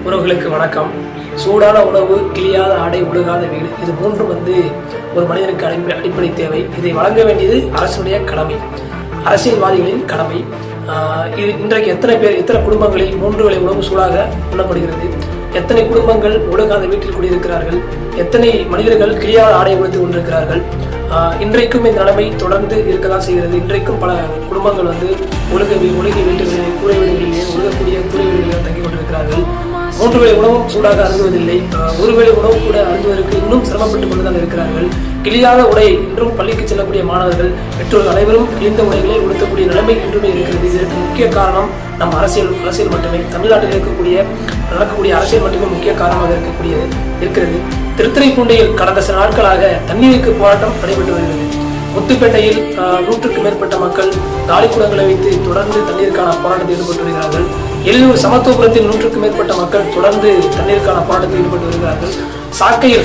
உறவுகளுக்கு வணக்கம். சூடான உணவு, கிளியாத ஆடை, உழுகாத வீடு, இது மூன்றும் ஒரு மனிதனுக்கு அடிப்படை தேவை. இதை வழங்க வேண்டியது அரசுடைய கடமை, அரசியல்வாதிகளின் கடமை. இது இன்றைக்கு எத்தனை குடும்பங்களில் 3 வேளை உணவு சூடாக உண்ணப்படுகிறது? எத்தனை குடும்பங்கள் ஒழுகாத வீட்டில் குடியிருக்கிறார்கள்? எத்தனை மனிதர்கள் கிளியாத ஆடை உடுத்து கொண்டிருக்கிறார்கள்? இன்றைக்கும் இந்த நிலைமை தொடர்ந்து இருக்கதான் செய்கிறது. இன்றைக்கும் பல குடும்பங்கள் ஒழுகிய வீட்டுகளில், கூரை வீடுகளிலே, ஒழுகக்கூடிய கூரை வீடுகளில் தங்கி கொண்டிருக்கிறார்கள். 3 வேளை உணவும் சூடாக அருந்துவதில்லை. 1 வேளை உணவு கூட அருந்துவதற்கு இன்னும் சிரமப்பட்டுக் கொண்டுதான் இருக்கிறார்கள். கிழியாத உடை இன்றும் பள்ளிக்கு செல்லக்கூடிய மாணவர்கள், பெற்றோர்கள் அனைவரும் கிழிந்த உடைகளை உடுத்தக்கூடிய நிலைமை இன்றுமே இருக்கிறது. இதற்கு முக்கிய காரணம் நம் அரசியல் மட்டுமே. தமிழ்நாட்டில் நடக்கக்கூடிய அரசியல் மட்டுமே முக்கிய காரணமாக இருக்கிறது. திருத்துறைப்பூண்டியில் கடந்த சில நாட்களாக தண்ணீருக்கு போராட்டம் நடைபெற்று வருகிறது. முத்துப்பேட்டையில் 100க்கும் மேற்பட்ட மக்கள் காலிக்குடங்களை வைத்து தொடர்ந்து தண்ணீருக்கான போராட்டத்தில் ஈடுபட்டு வருகிறார்கள். எல்லூர் சமத்துவபுரத்தில் 100க்கும் மேற்பட்ட மக்கள் தொடர்ந்து தண்ணீருக்கான போராட்டத்தில் ஈடுபட்டு வருகிறார்கள்.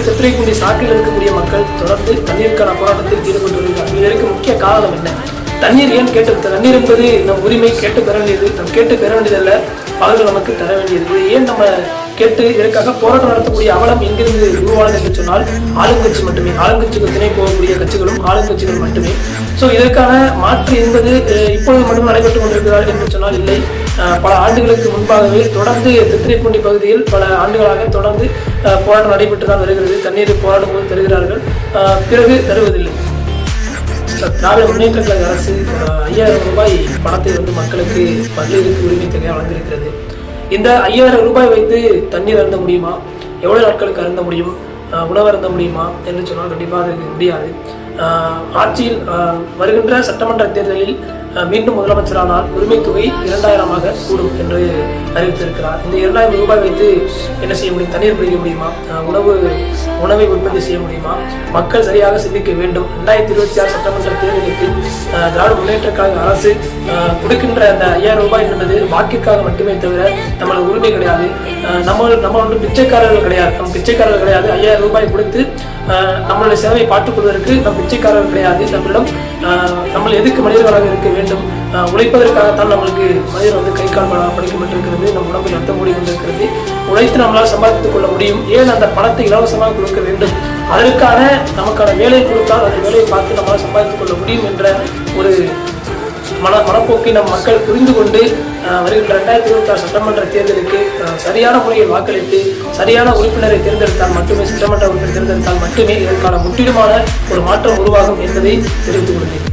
திருத்துறைப்பூண்டி சாக்கையில் இருக்கக்கூடிய மக்கள் தொடர்ந்து தண்ணீருக்கான போராட்டத்தில் ஈடுபட்டு வருகிறார்கள். இதற்கு முக்கிய காரணம் என்ன? தண்ணீர் ஏன் தண்ணீர் என்பது நம் உரிமை, கேட்டு பெற வேண்டியது. நம் கேட்டு பெற வேண்டியதல்ல, அவர்கள் நமக்கு தர வேண்டியது. இது ஏன் நம்ம கேட்டு இதற்காக போராட்டம் நடத்தக்கூடிய அவலம் எங்கிருந்து உருவானது என்று சொன்னால் ஆளுங்கட்சி மட்டுமே. ஆளுங்கட்சிக்கு துணை போகக்கூடிய கட்சிகளும் ஆளுங்கட்சிகள் மட்டுமே. இதற்கான மாற்று என்பது இப்பொழுது மட்டும் நடைபெற்றுக் கொண்டிருக்கிறார்கள் என்று சொன்னால் இல்லை. பல ஆண்டுகளுக்கு முன்பாகவே தொடர்ந்து திருத்துறைப்பூண்டி பகுதியில் பல ஆண்டுகளாக தொடர்ந்து போராட்டம் நடைபெற்றுதான் வருகிறது. தண்ணீர் போராடும் போது தருகிறார்கள், பிறகு தருவதில்லை. திராவிட முன்னேற்ற கழக அரசு 5000 ரூபாய் பணத்தை மக்களுக்கு பல்வேறு உரிமை தொகையாக வழங்கியிருக்கிறது. இந்த 5000 ரூபாய் வைத்து தண்ணீர் அருந்த முடியுமா? எவ்வளவு நாட்களுக்கு அருந்த முடியும்? உணவு அருந்த முடியுமா என்று சொன்னால் கண்டிப்பாக அது முடியாது. ஆட்சியில் வருகின்ற சட்டமன்ற தேர்தலில் மீண்டும் முதலமைச்சரானால் உரிமை தொகை 2000ஆக கூடும் என்று அறிவித்திருக்கிறார். இந்த 2000 ரூபாய் வைத்து என்ன செய்ய முடியும்? தண்ணீர் பிடிக்க முடியுமா? உணவை உற்பத்தி செய்ய முடியுமா? மக்கள் சரியாக சிந்திக்க வேண்டும். 2026 சட்டமன்ற தேர்தலுக்கு திராவிட முன்னேற்ற கழக அரசு கொடுக்கின்ற அந்த 5000 ரூபாய் என்பது வாக்கிற்காக மட்டுமே தவிர நம்மளோட உரிமை கிடையாது. நம்ம பிச்சைக்காரர்கள் கிடையாது. நம்ம பிச்சைக்காரர்கள் கிடையாது. 5000 ரூபாய் கொடுத்து நம்மளுடைய சேவையை பார்த்துக் கொள்வதற்கு நம் பிச்சைக்காரர்கள் கிடையாது. நம்ம எதுக்கு மனிதர்களாக இருக்க வேண்டும்? உழைப்பதற்காகத்தான் நம்மளுக்கு மனிதர் கை கால் படிக்கப்பட்டிருக்கிறது. நம் உடம்பில் ரத்தம் மூடி கொண்டிருக்கிறது. உழைத்து நம்மளால் சம்பாதித்துக் கொள்ள முடியும். ஏன் அந்த பணத்தை இலவசமாக கொடுக்க வேண்டும்? அதற்கான நமக்கான வேலை கொடுத்தால் அந்த வேலையை பார்த்து நம்மளால் சம்பாதித்துக் கொள்ள முடியும் என்ற ஒரு மனப்போக்கை நம் மக்கள் புரிந்து கொண்டு வருகின்ற 2026 சட்டமன்ற தேர்தலுக்கு சரியான முறையில் வாக்களித்து சரியான உறுப்பினரை தேர்ந்தெடுத்தால் மட்டுமே, சட்டமன்ற உறுப்பினர் தேர்ந்தெடுத்தால் மட்டுமே இதற்கான முற்றிலுமான ஒரு மாற்றம் உருவாகும் என்பதை தெரிவித்துக் கொள்கிறேன்.